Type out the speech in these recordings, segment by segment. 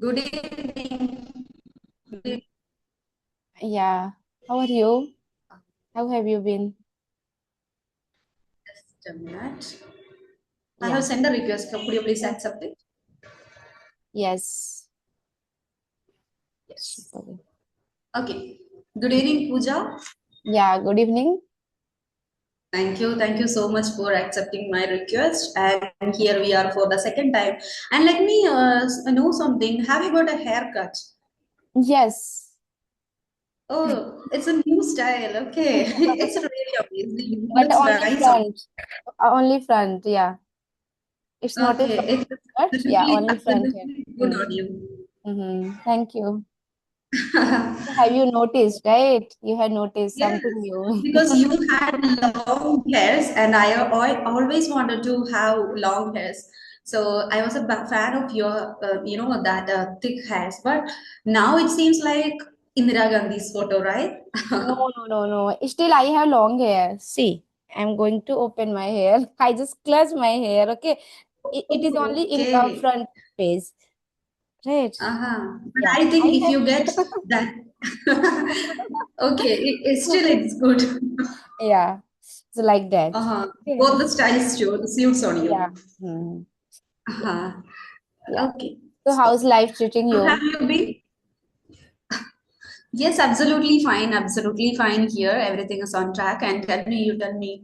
Good evening. Good Yeah. How are you? How have you been? Just a minute. I have Yeah. sent a request. Could you please accept it? Yes. Yes. Sorry. Okay. Good evening, Pooja. Yeah. Good evening. Thank you. Thank you so much for accepting my request. And here we are for the second time. And let me know something. Have you got a haircut? Yes. Oh, it's a new style. Okay. It's really amazing. It But looks only nice on front. Only front. Yeah. It's not a Okay. side It looks cut. Yeah. Only front hair. absolutely good Hmm. on you. Thank you. Have you noticed, right? You had noticed Yes, something new. because you had long hairs, and I always wanted to have long hairs. So I was a fan of your, that thick hairs. But now it seems like Indira Gandhi's photo, right? No, no, no, no. Still, I have long hair. See, I'm going to open my hair. I just clutch my hair. Okay. It is only in Okay. front face. Right. But Yeah. I think I if you get have. that, okay, it's good. Yeah. So like that. Both Okay. the styles suits on Yeah. you. Hmm. Yeah. Uh-huh. Yeah. Okay. So So, how's life treating how have you? you been? Yes, absolutely fine here. Everything is on track. And you tell me,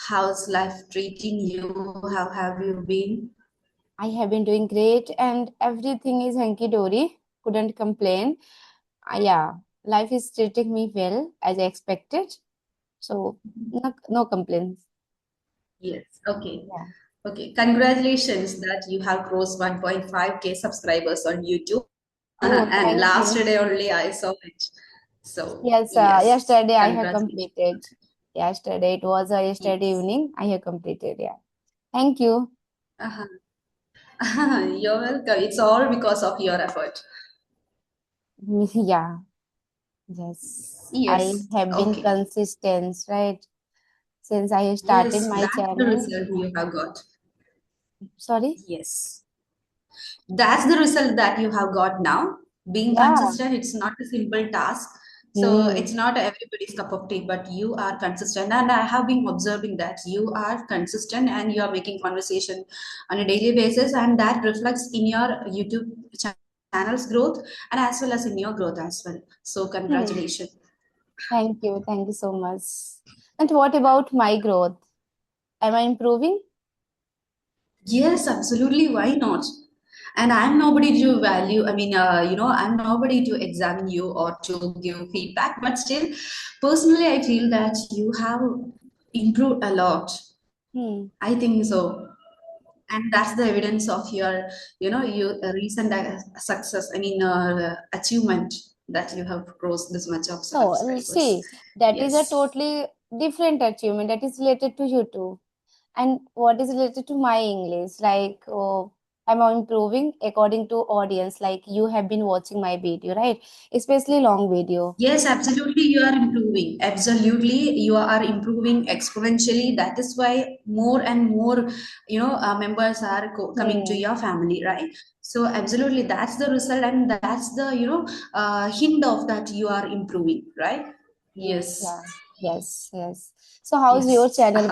how's life treating you? How have you been? I have been doing great and everything is hunky dory. Couldn't complain. Yeah. Life is treating me well as I expected. So no complaints. Yes, okay. Yeah. Okay, congratulations that you have crossed 1.5K subscribers on YouTube. Oh, And thank last you. day only I saw it. So, Yes, yes, yesterday I have congratulations. completed. Yesterday it was yesterday Yes. evening. I have completed. Yeah. Thank you. Uh-huh. You're welcome. It's all because of your effort. Yeah. Yes. I Yes, have been okay. consistent, right? Since I have started Yes, my that's the channel. result you have got. Sorry? Yes. That's the result that you have got now. Being Yeah. consistent, it's not a simple task. So Hmm. it's not everybody's cup of tea, but you are consistent. And I have been observing that you are consistent and you are making conversation on a daily basis, and that reflects in your YouTube channel's growth and as well as in your growth as well. So Hmm. congratulations. Thank you. Thank you so much. And what about my growth? Am I improving? Yes, absolutely. Why not? And I'm nobody to value, I'm nobody to examine you or to give feedback, but still, personally, I feel that you have improved a lot. Hmm. I think so. And that's the evidence of your, your recent success, achievement that you have crossed this much of No, subscribers. see, that is a Yes. totally different achievement that is related to YouTube. And what is related to my English? Like, oh, am I improving according to audience? Like, you have been watching my video, right? Especially long video. Yes, absolutely, you are improving. Absolutely, you are improving exponentially. That is why more and more, members are coming to Hmm. your family, right? So, absolutely, that's the result, and that's the, hint of that you are improving, right? Yes, Yeah. Yes. Yes. So, how's your yes. channel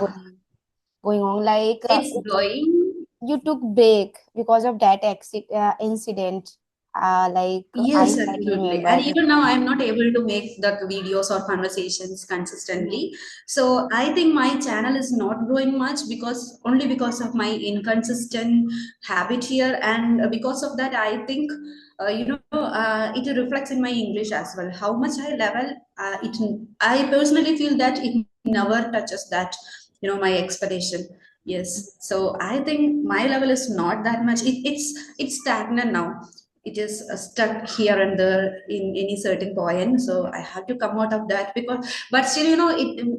going on? Like, It's going. you took break because of that incident. Like I Yes, had absolutely. And remembered. even now, I'm not able to make the videos or conversations Hmm. consistently. So I think my channel is not growing much because only because of my inconsistent habit here. And because of that, I think, it reflects in my English as well. How much I level, I personally feel that it never touches that, my expectation. Yes. So I think my level is not that much. It's stagnant now. It is stuck here and there in any certain point, so I have to come out of that. Because but still,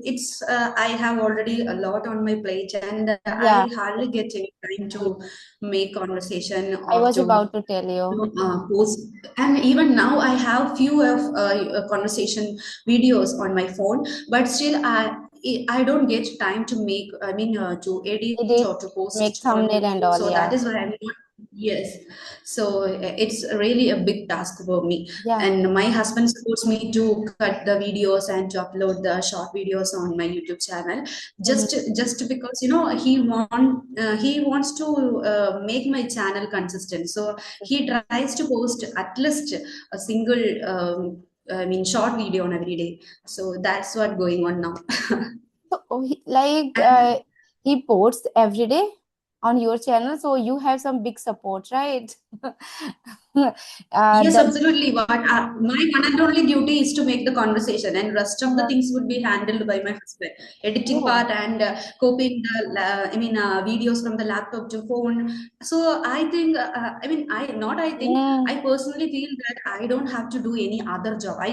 it's I have already a lot on my plate, and Yeah, I hardly get any time to make conversation I or was to about to tell you. post. And even now I have few of conversation videos on my phone, but still I don't get time to make, to edit Edit, or to post make it on thumbnail and YouTube. all. So that Yeah. is why I'm not. Yes, so it's really a big task for me. Yeah. And my husband supports me to cut the videos and to upload the short videos on my YouTube channel. Mhm. Just because he wants to make my channel consistent. So he tries to post at least a single I mean short video on every day. So that's what going on now. So, he posts every day on your channel, so you have some big support, right? Yes, That. absolutely. What my one and only duty is to make the conversation, and rest of the things would be handled by my husband. Editing Oh. part and copying videos from the laptop to phone. So I think, I mean, I think, Mm. I personally feel that I don't have to do any other job. I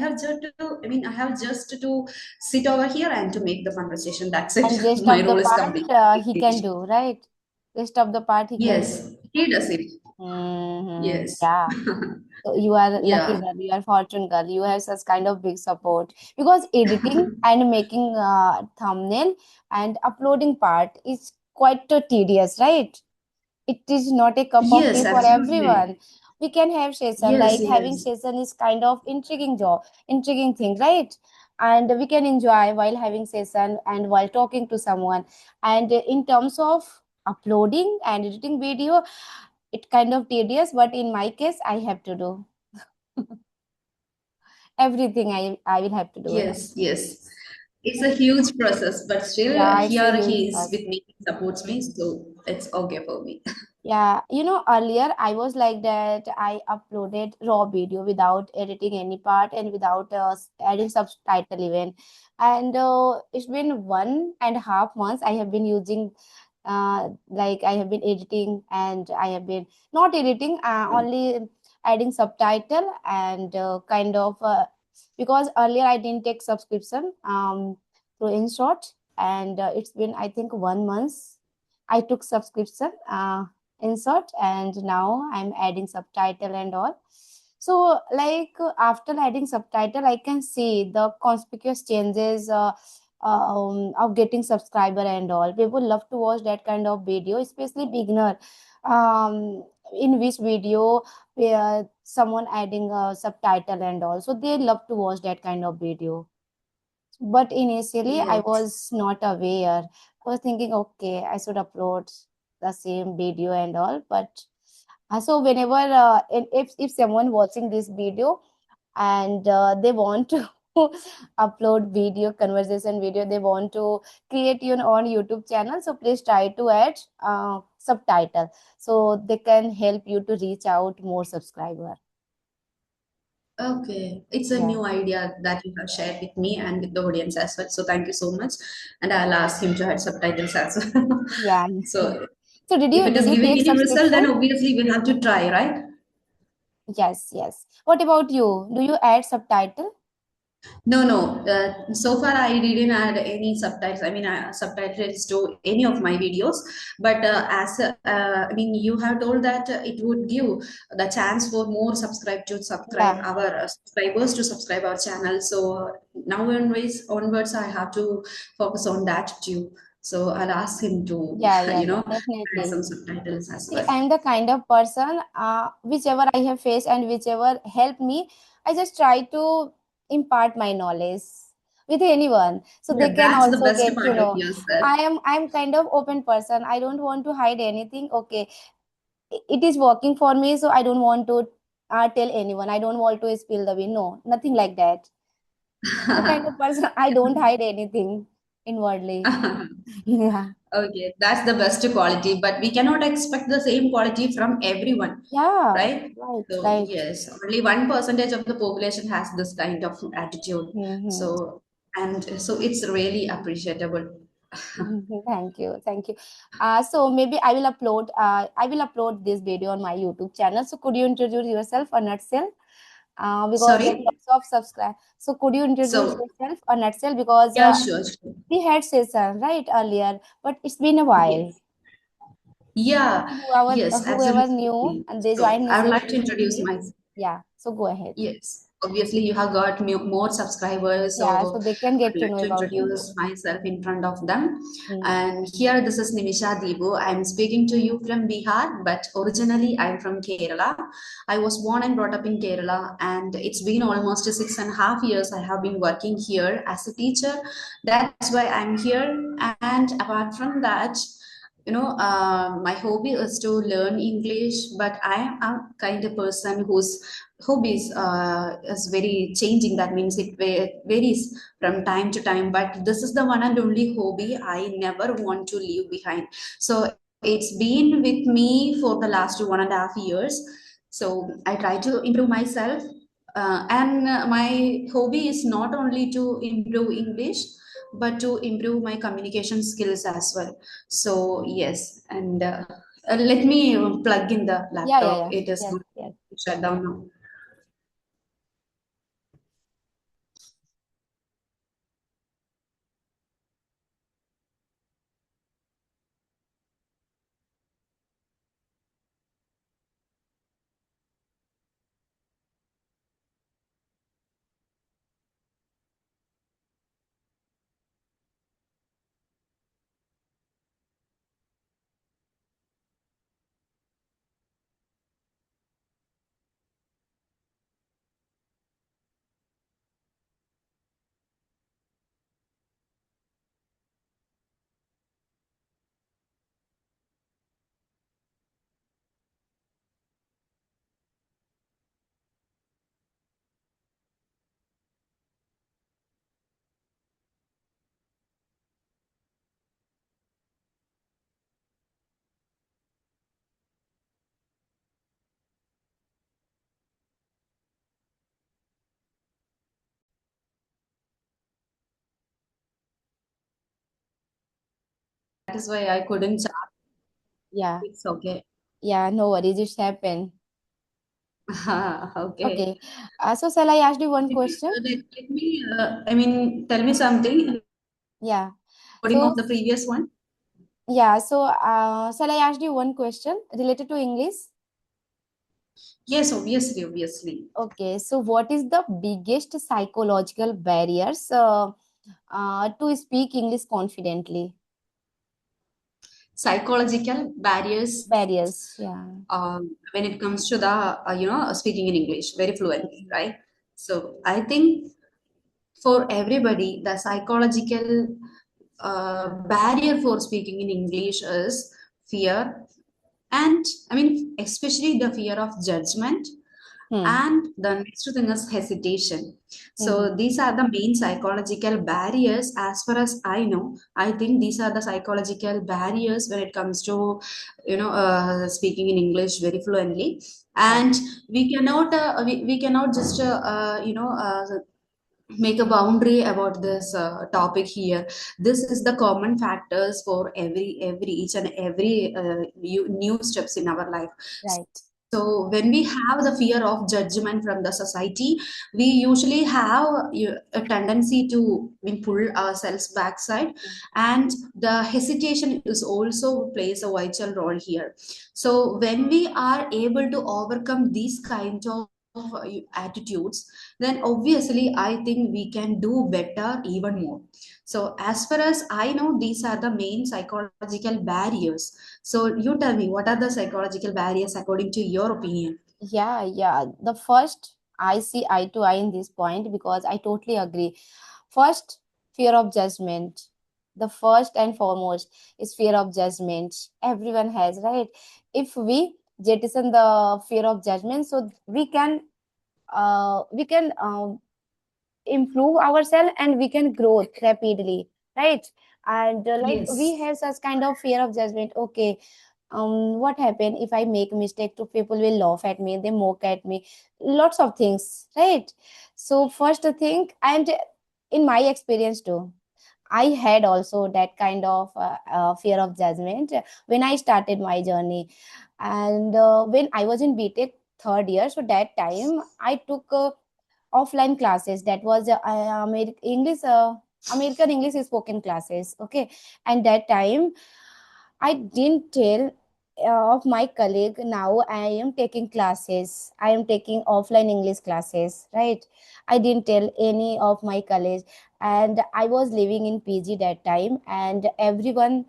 have just to, I mean, I have just to sit over here and to make the conversation. That's it. And rest My of the role is part complete. he can do, right? Rest of the part he can do. Yes, he does it. Yes. Yeah. So you are lucky Yeah. girl, you are fortune girl. You have such kind of big support because editing and making thumbnail and uploading part is quite tedious, right? It is not a cup of Yes, tea for absolutely. everyone. We can have session, Yes, like having yes. session is kind of intriguing job, intriguing thing, right? And we can enjoy while having session and while talking to someone. And in terms of uploading and editing video, it kind of tedious, but in my case I have to do everything. I will have to do it. Yes, yes. It's a huge process, but still Yeah, it's a here huge he is task. with me, supports me, so it's okay for me. Yeah, earlier I was like that. I uploaded raw video without editing any part and without adding subtitle even. And it's been 1.5 months I have been using, like I have been editing and I have been not editing, only adding subtitle and kind of because earlier I didn't take subscription through InShot, and it's been I think 1 month I took subscription. Insert, and now I'm adding subtitle and all. So like after adding subtitle I can see the conspicuous changes of getting subscriber and all. People love to watch that kind of video, especially beginner, um, in which video where someone adding a subtitle and all, so they love to watch that kind of video. But initially, I Yes. was not aware. I was thinking, okay, I should upload the same video and all. But so whenever, if someone watching this video and they want to upload video, conversation video, they want to create your own YouTube channel, so please try to add subtitle so they can help you to reach out more subscriber. Okay. It's a Yeah, new idea that you have shared with me and with the audience as well. So thank you so much. And I'll ask him to add subtitles as well. yeah. So So if it did is you giving take any result, then subscription? obviously we'll have to try, right? Yes, yes. What about you? Do you add subtitle? No, no. So far, I didn't add any subtitles. I mean, subtitles to any of my videos. But I mean, you have told that it would give the chance for more subscribe Yeah, our subscribers to subscribe our channel. So now onwards, I have to focus on that too. So I'll ask him to, yeah, yeah, yeah, add definitely. some subtitles as See, well. I'm the kind of person, whichever I have faced and whichever helped me, I just try to impart my knowledge with anyone so Yeah, they can that's the also best get to part of know. yourself. I'm kind of open person. I don't want to hide anything. Okay, it is working for me, so I don't want to tell anyone. I don't want to spill the bean. No, nothing like that. I'm the kind of person I don't hide anything inwardly. Yeah. Okay, that's the best quality, but we cannot expect the same quality from everyone, Yeah, right? right, So, right. yes, only 1% of the population has this kind of attitude. Mm-hmm. So it's really appreciable. Thank you, thank you. So maybe I will upload this video on my YouTube channel. So could you introduce yourself a nutshell? Because in Sorry? terms of subscribe, so could you introduce So, yourself a nutshell? Because yeah, sure, sure. we had session right earlier, but it's been a while. Yes. Yeah, Maybe yes, whoever knew absolutely. and they So, joined the I would session like to introduce recently. myself. Yeah, so go ahead. Yes. obviously you have got more subscribers, so Yeah, so they can I'd get to like know to about introduce you. myself in front of them. Hmm. And here, this is Nimisha Deebu. I'm speaking to you from Bihar, but originally I'm from Kerala. I was born and brought up in Kerala, and it's been almost 6.5 years I have been working here as a teacher. That's why I'm here. And apart from that, my hobby is to learn English, but I am a kind of person whose hobbies is very changing. That means it varies from time to time, but this is the one and only hobby I never want to leave behind. So it's been with me for the last 1.5 years. So I try to improve myself, and my hobby is not only to improve English, but to improve my communication skills as well. So yes, and let me plug in the Yeah, yeah, laptop. yeah. It is Yes, going yes. to shut down now. That is why I couldn't chat. Yeah, It's okay. yeah, no worries, it's happened. Okay. Okay. So shall I ask you one Let me, question? I mean, tell me something. Yeah. Recording So of the previous one. yeah, so shall I ask you one question related to English? Yes, obviously, obviously. Okay, so what is the biggest psychological barriers to speak English confidently? Psychological barriers Barriers, yeah. when it comes to the speaking in English very fluently, right? So I think for everybody, the psychological barrier for speaking in English is fear, and I mean, especially the fear of judgment, Hmm. and the next thing is hesitation. Hmm. So these are the main psychological barriers as far as I know. I think these are the psychological barriers when it comes to speaking in English very fluently. Yeah. And we cannot just make a boundary about this topic here. This is the common factors for every each and every new steps in our life. Right. So when we have the fear of judgment from the society, we usually have a tendency to, I mean, pull ourselves backside, and the hesitation is also plays a vital role here. So when we are able to overcome these kind of attitudes, then obviously I think we can do better even more. So as far as I know, these are the main psychological barriers. So you tell me, what are the psychological barriers according to your opinion? Yeah, yeah. The first, I see eye to eye in this point because I totally agree. First, fear of judgment. The first and foremost is fear of judgment. Everyone has, right? If we jettison the fear of judgment, so we can improve ourselves and we can grow rapidly, right? And like we Yes. have such kind of fear of judgment. Okay, what happen if I make mistake? To people will laugh at me, they mock at me, lots of things, right? So first thing, and in my experience too, I had also that kind of fear of judgment when I started my journey. And when I was in BTech third year, so that time I took offline classes. That was English, American English spoken classes. Okay, and that time I didn't tell of my colleague, now I am taking classes. I am taking offline English classes, right? I didn't tell any of my colleagues, and I was living in PG that time, and everyone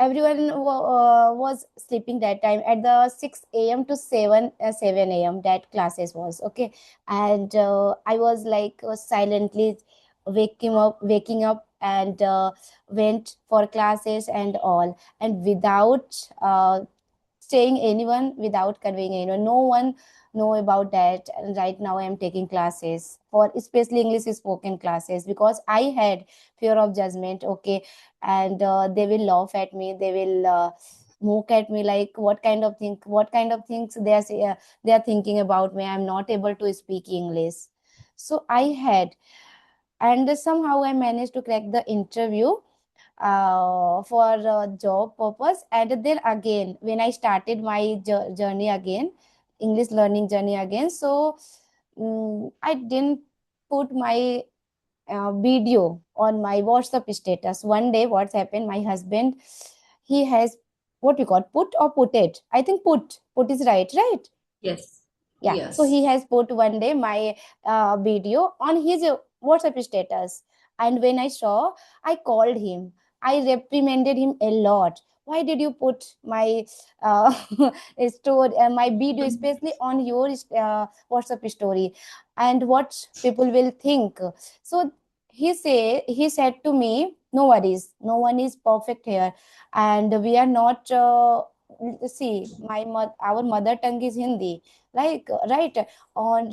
was sleeping that time at the 6 a.m. to 7 a.m. that classes was okay. And I was like silently waking up and went for classes and all, and without saying anyone, without conveying anyone, no one know about that. And right now I am taking classes for especially English spoken classes, because I had fear of judgment, okay. And they will laugh at me, they will mock at me, like what kind of things they are thinking about me, I'm not able to speak English. So I had, and somehow I managed to crack the interview for job purpose. And then again, when I started my journey again, English learning journey again, so I didn't put my video on my WhatsApp status. One day, what's happened? My husband, he has, what you call, put or put it? I think put is right, right? Yes. Yeah, so he Yes. has put one day my video on his WhatsApp status. And when I saw, I called him. I reprimanded him a lot. Why did you put my uh, story, my video, especially on your WhatsApp story? And what people will think? So he said to me, no worries, no one is perfect here, and we are not. See, our mother tongue is Hindi, like right. और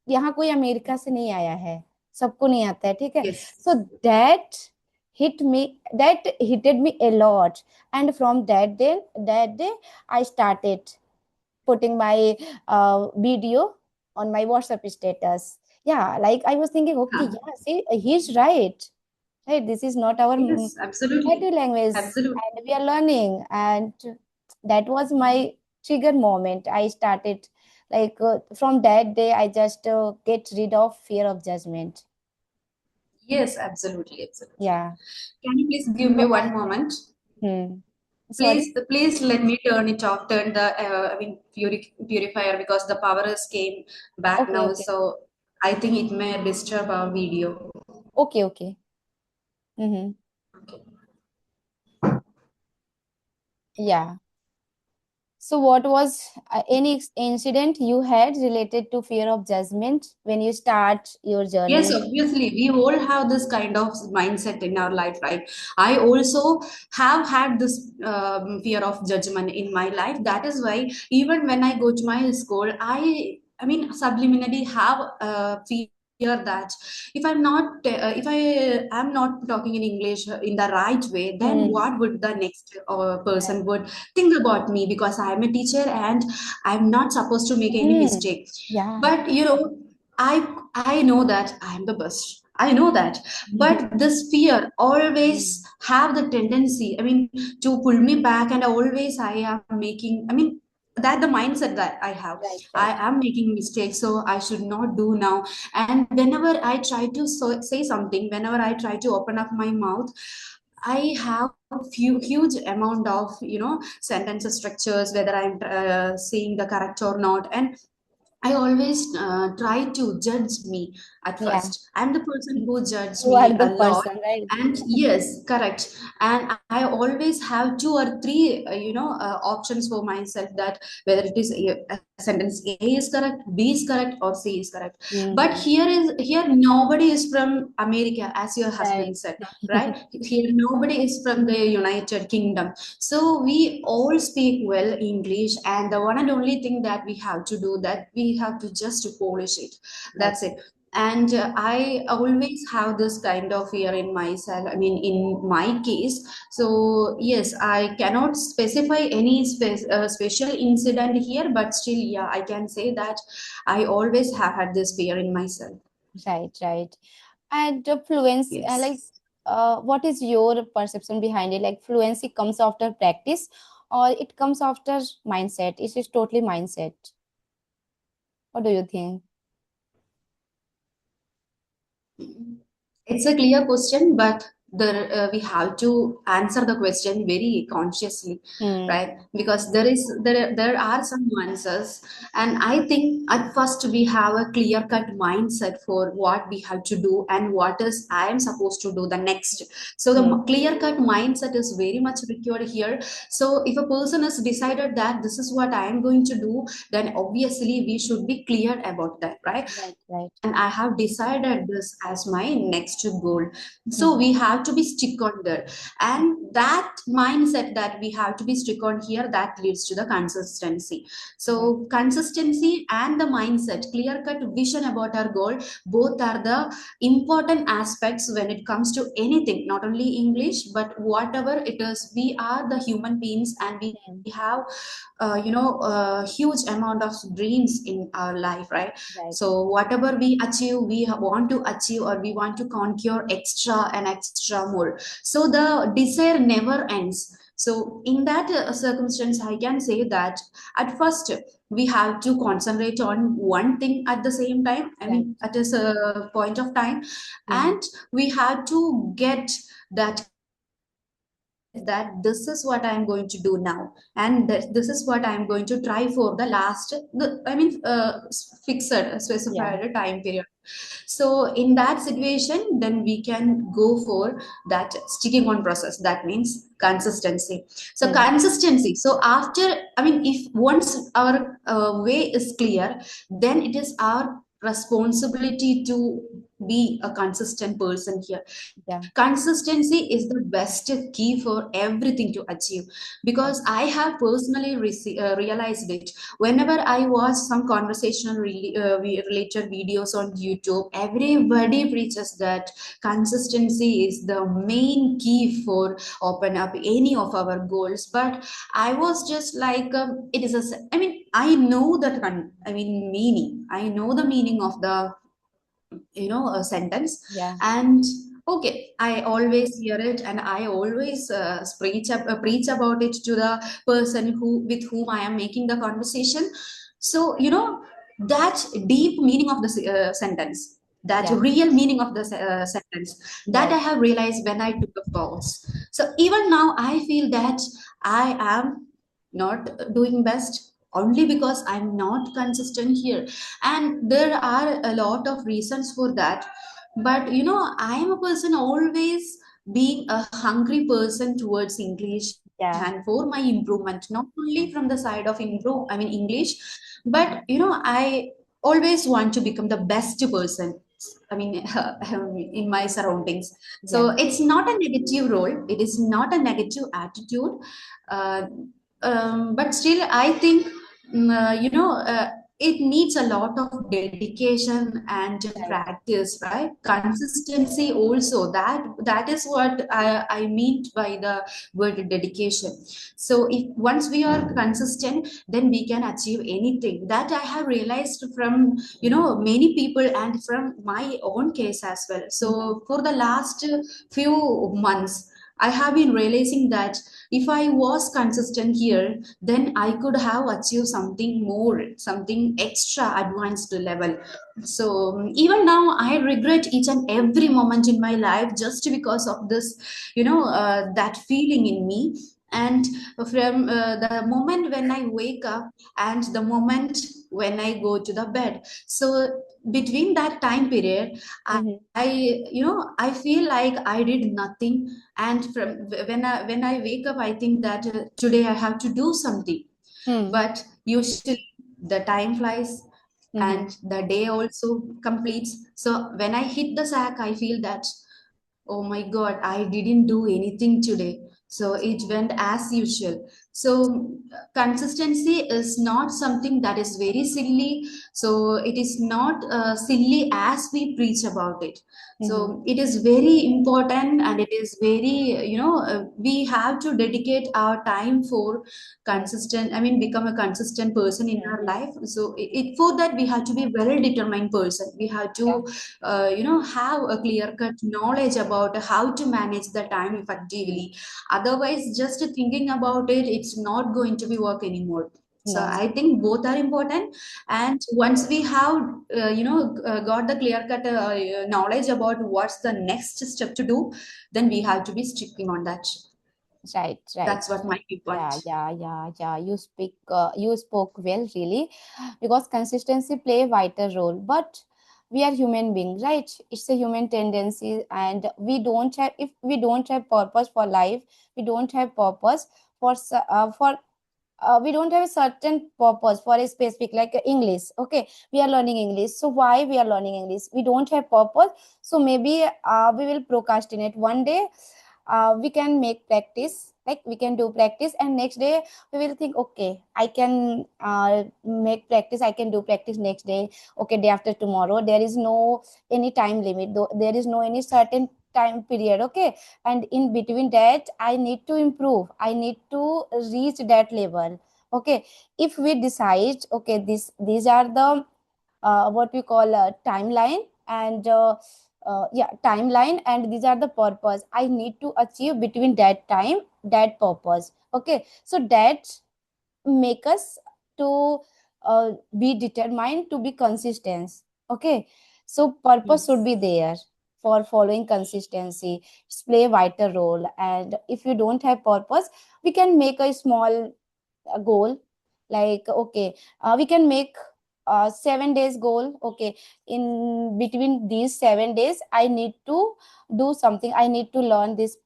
यहाँ कोई America से नहीं आया है, सबको नहीं आता है, ठीक है। सो Yes. That hit me, that hitted me a lot. And from that day I started putting my video on my WhatsApp status. Yeah, like I was thinking, okay, Huh. yeah, see, he's right, right, this is not our Yes, absolutely. native language, Absolutely. and we are learning. And that was my trigger moment. I started, like from that day I just get rid of fear of judgment. Yes, absolutely. Absolutely. Yeah. Can you please give So me one moment? hmm. Please, Sorry. please let me turn it off, turn the, purifier because the power has came back Okay, now. okay, So I think it may disturb our video. okay, okay. Mm-hmm. Yeah. So what was any incident you had related to fear of judgment when you start your Yes, journey? obviously, we all have this kind of mindset in our life, right? I also have had this fear of judgment in my life. That is why even when I go to my school, I mean, subliminally have fear that if I am not talking in English in the right way, then Hmm. what would the next Right. person would think about me? Because I am a teacher and I'm not supposed to make any Hmm. mistake. Yeah. But I know that I am the best. I know that. But this fear always Hmm. have the tendency, I mean, to pull me back, and always I am making, I mean, that the mindset that I have. Right, I right. am making mistakes, so I should not do now. And whenever I try to say something, whenever I try to open up my mouth, I have huge amount of sentences structures, whether I'm saying the correct or not. And I always try to judge me at Yeah. first. I'm the person who judges You are me the a lot. person, right? And yes, correct. And I always have two or three, options for myself, that whether it is a sentence A is correct, B is correct, or C is correct. But Mm-hmm. here nobody is from America, as your Right. husband said, right? Here nobody is from the United Kingdom, so we all speak well English, and the one and only thing that we have to do, that we have to just polish it. Right. That's it. And I always have this kind of fear in myself. I mean, in my case. So yes, I cannot specify any special incident here, but still, yeah, I can say that I always have had this fear in myself. Right, right. And fluency, like, Yes. what is your perception behind it? Like, fluency comes after practice, or it comes after mindset? It is totally mindset. What do you think? It's a clear question, but we have to answer the question very consciously, Hmm. right? Because there are some answers, and I think at first we have a clear cut mindset for what we have to do and what is I am supposed to do the next. So the Yes. clear cut mindset is very much required here. So if a person has decided that this is what I am going to do, then obviously we should be clear about that, right? Right. Right. And I have decided this as my next goal. So Hmm. we have to be stick on there. And that mindset that we have to be stick on here, that leads to the consistency. Right. So consistency and the mindset, clear cut vision about our goal, both are the important aspects when it comes to anything, not only English, but whatever it is. We are the human beings and we Hmm. have a huge amount of dreams in our life, right? Right. So whatever we achieve, want to achieve, or we want to conquer extra and extra more. So the desire never ends. So in that circumstance, I can say that at first we have to concentrate on one thing at the same time. I Right. mean, at a point of time, Hmm. and we have to get that mindset that this is what I'm going to do now, and this is what I'm going to try for the last, fixed, Yeah. specified time period. So in that situation, then we can go for that sticking on process. That means consistency. So Hmm. consistency. So after, I mean, if once our way is clear, then it is our responsibility to be a consistent person here. Yeah. Consistency is the best key for everything to achieve, Right. because I have personally realized it. Whenever I watch some conversational related videos on YouTube, everybody preaches that consistency is the main key for open up any of our goals. But I was just like, it is I mean, I know that I mean meaning, I know the meaning of the a sentence. Yeah. And okay, I always hear it, and I always preach about it to the person with whom I am making the conversation. So that deep meaning of the sentence, that Yeah. real meaning of the sentence, that I Right. have realized when I took a pause. So even now I feel that I am not doing best only because I'm not consistent here. And there are a lot of reasons for that. But I am a person always being a hungry person towards English Yeah. and for my improvement, not only from the side of improve, I mean English, but I always want to become the best person. I mean, in my surroundings. So Yeah. it's not a negative role. It is not a negative attitude. Uh, but still, I think it needs a lot of dedication and Right. practice, right? Consistency also. That is what I mean by the word dedication. So if once we are consistent, then we can achieve anything. That I have realized from many people and from my own case as well. Hmm. So for the last few months, I have been realizing that if I was consistent here, then I could have achieved something more, something extra advanced level. So even now, I regret each and every moment in my life just because of this, that feeling in me. And from the moment when I wake up and the moment when I go to the bed, so between that time period, Hmm. I feel like I did nothing. And from when I wake up, I think that today I have to do something. Hmm. But usually the time flies Hmm. and the day also completes. So when I hit the sack, I feel that, oh my God, I didn't do anything today. So it went as usual. So consistency is not something that is very silly. So it is not silly as we preach about it. Hmm. So it is very important, and it is very, we have to dedicate our time for Right. consistent, I mean, become a consistent person in our Hmm. life. So for that, we have to be well determined person. We have Yeah. to have a clear cut knowledge about how to manage the time effectively. Otherwise, just thinking about it, it's not going to be work anymore. So Yeah. I think both are important. And once we have got the clear cut knowledge about what's the next step to do, then we have to be sticking on that. Right, right. That's what my Yeah, viewpoint. yeah, yeah, yeah. You spoke well, really, because consistency play a vital role. But we are human beings, right? It's a human tendency, and we don't have, if we don't have purpose for life, we don't have purpose for we don't have a certain purpose for a specific, like English. Okay, we are learning English. So why we are learning English? We don't have purpose. So maybe we will procrastinate. One day we can make practice, like we can do practice, and next day we will think, okay, I can make practice, I can do practice next day. Okay, day after tomorrow. There is no any time limit, though there is no any certain time period. Okay, and in between that I need to improve, I need to reach that level. Okay, if we decide, okay, these are the what we call a timeline, and yeah, timeline, and these are the purpose I need to achieve between that time, that purpose. Okay, so that make us to be determined to be consistent. Okay, so purpose should Yes. be there for following consistency. It's play a vital role, and if you don't have purpose, we can make a small goal, like okay, we can make 7 days goal. Okay, in between these 7 days I need to do something, I need to learn this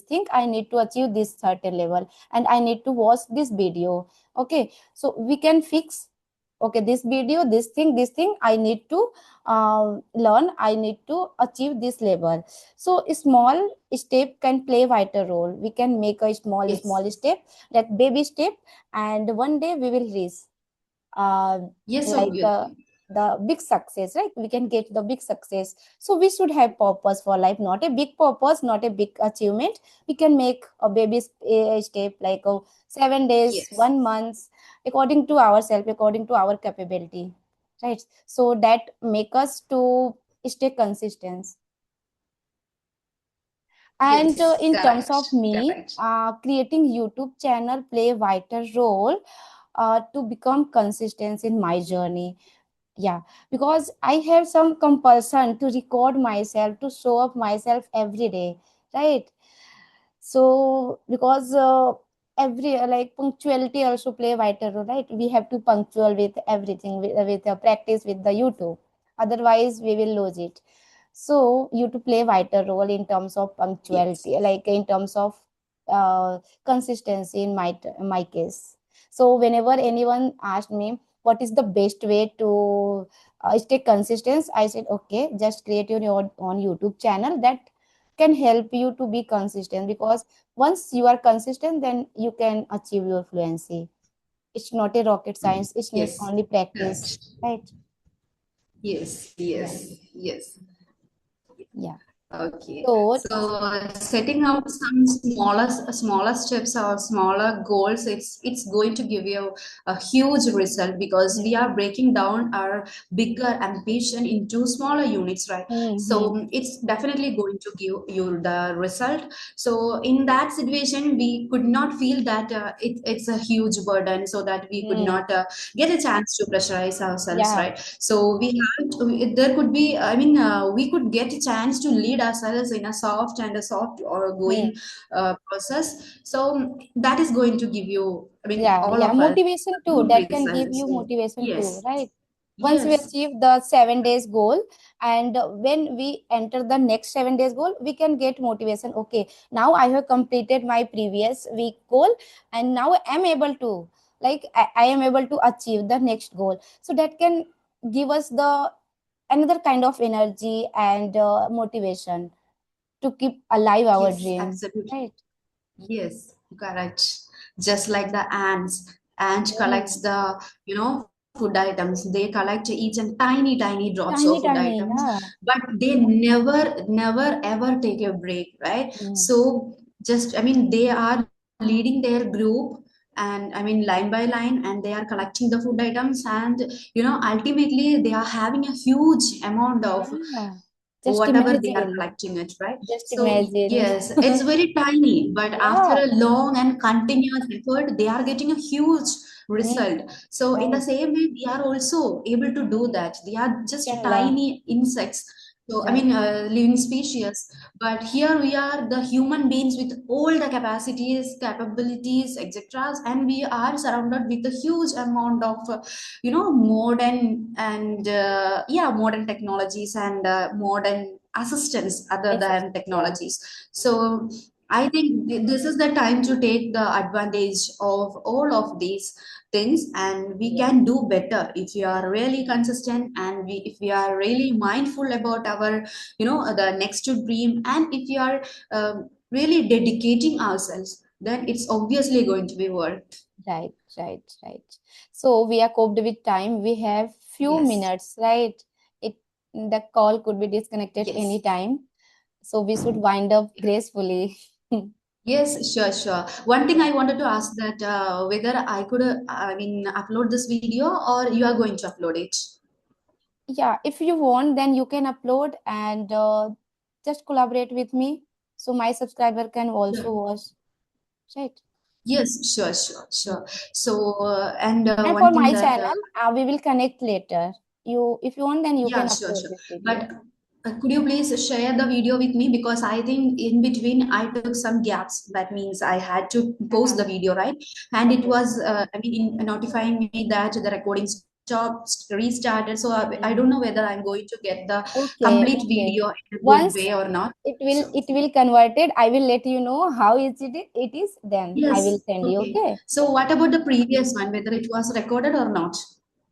thing, I need to achieve this certain level, and I need to watch this video. Okay, so we can fix, okay, this video, this thing I need to learn, I need to achieve this level. So a small step can play vital role. We can make a Yes. small step, like baby step, and one day we will reach uh, Yes, like obviously. the big success, right? We can get the big success. So we should have purpose for life, not a big purpose, not a big achievement. We can make a baby step, like 7 days, Yes. 1 month, according to ourselves, according to our capability, right? So that make us to stay consistent. And Yes. in terms Correct. of me, Correct. creating YouTube channel play a vital role to become consistent in my journey. Yeah, because I have some compulsion to record myself, to show up myself every day, right? So because every like punctuality also play a vital role, right? We have to punctual with everything, with the practice with the YouTube, otherwise we will lose it. So YouTube play a vital role in terms of Yes. punctuality, like in terms of consistency in my case. So whenever anyone asked me what is the best way to stay consistent, I said, okay, just create your own YouTube channel that can help you to be consistent, because once you are consistent, then you can achieve your fluency. It's not a rocket science, it needs Yes. only practice, Correct. right? Yes. Right. Yes. Yes. Yeah. Okay. So So setting out some smaller steps or smaller goals, it's going to give you a huge result, because we are breaking down our bigger ambition into smaller units, right? mm-hmm. So it's definitely going to give you the result. So in that situation, we could not feel that it's a huge burden, so that we could Mm. not get a chance to pressurize ourselves, Yeah. right? So we have to, there could be, I mean, we could get a chance to lead ourselves in a soft and a soft or Mm. going process. So that is going to give you, I mean, Yeah, all yeah, of us motivation too. good That can give results. you So motivation too, yes. right? Once we Yes. achieve the 7 days goal, and when we enter the next 7 days goal, we can get motivation. Okay, now I have completed my previous week goal, and now I'm able to, like, I am able to achieve the next goal. So that can give us the another kind of energy and motivation to keep alive our Yes, dream, absolutely. right? Yes, correct. Just like the ants, ant collects Mm. the, food items. They collect each and tiny drops of food Tiny, tiny, items, yeah. but they never ever take a break, right? Mm. So just, I mean, they are leading their group, and I mean, line by line, and they are collecting the food items, and ultimately they are having a huge amount of Yeah. Just whatever they are imagine. collecting it, right? Just So imagine. yes, it's very tiny, but after Yeah. a long and continuous effort, they are getting a huge Mm, result. So in the right. same way, we are also able to do that. They are just Can learn. tiny insects. So I Right. mean, living species. But here we are, the human beings with all the capacities, capabilities, etc. And we are surrounded with a huge amount of, modern and yeah, modern technologies and modern assistants other than Assessment. Yeah. technologies. So I think this is the time to take the advantage of all of these things, and we Yes. can do better if we are really consistent, and if we are really mindful about our, the next dream, and if we are really dedicating ourselves, then it's obviously going to be worth. Right. Right. Right. So we are coped with time. We have few Yes, minutes, right? It the call could be disconnected yes. anytime. So we should wind up gracefully. Yes, sure, sure. One thing I wanted to ask that whether I could, I mean, upload this video or you are going to upload it. Yeah, if you want, then you can upload and just collaborate with me so my subscriber can Sure. also watch. Right. Yes, sure, sure, sure. So, and And for one thing my that, channel, we will connect later. You, if you want, then you yeah, can sure, upload sure. this video. But could you please share the video with me? Because I think in between I took some gaps. That means I had to post Uh-huh. the video, right? And it Okay. was, I mean, notifying me that the recording stopped, restarted. So I Mhm. don't know whether I'm going to get the Okay, complete okay. video in a good Once way or not. it So, will convert it, I will let you know how it is. Then I will yes, send you. okay. Okay. So, what about the previous one, whether it was recorded or not?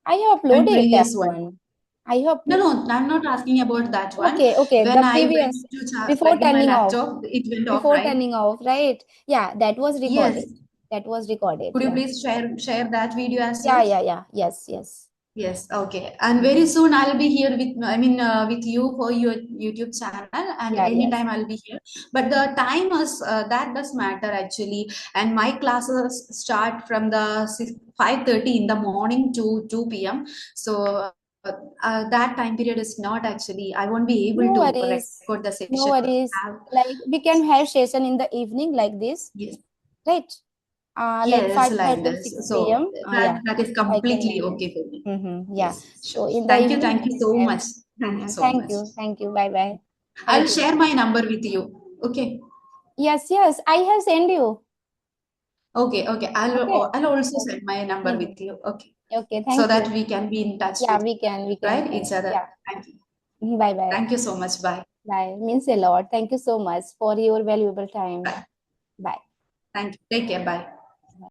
I have I mean, uploaded that previous one. one. I have. No, no, I'm not asking about that one. Okay, okay. When The I went previous to before plug in my turning off. laptop, it went off, Before right? turning off, right? Yeah, that was recorded. Yes. That was recorded. Could you Yeah. please share that video as Yeah, well? yeah, yeah. Yes, yes. Yes, okay. And very soon I'll be here with, I mean, with you for your YouTube channel, and Yeah, yes. anytime I'll be here. But the time is, that does matter actually. And my classes start from the 5:30 in the morning to 2 p.m. So that time period is not actually, I won't be able No to worries. record the session No or worries. have, Like we can have session in the evening like this, yes, right? Like yes, like 5:30, this. 6 So p.m. that Yeah, that is I can completely manage. okay for me. Mm-hmm. Yeah. Yes, sure. So in the evening Thank we you can so have. much. Thank you so Thank much. you. Thank you. Bye bye. I'll Take care. share my number with you. Okay. Yes, yes. I have sent you. Okay, okay. Okay. I'll also send my number Mm-hmm. with you. Okay. Okay. So Thank that you. we can be in touch Yeah, with, we can. We can right? Each connect. other. Yeah. Thank you. Bye bye. Thank you so much. Bye. Bye. Means a lot. Thank you so much for your valuable time. Bye. Bye. Thank you. Take care. Bye.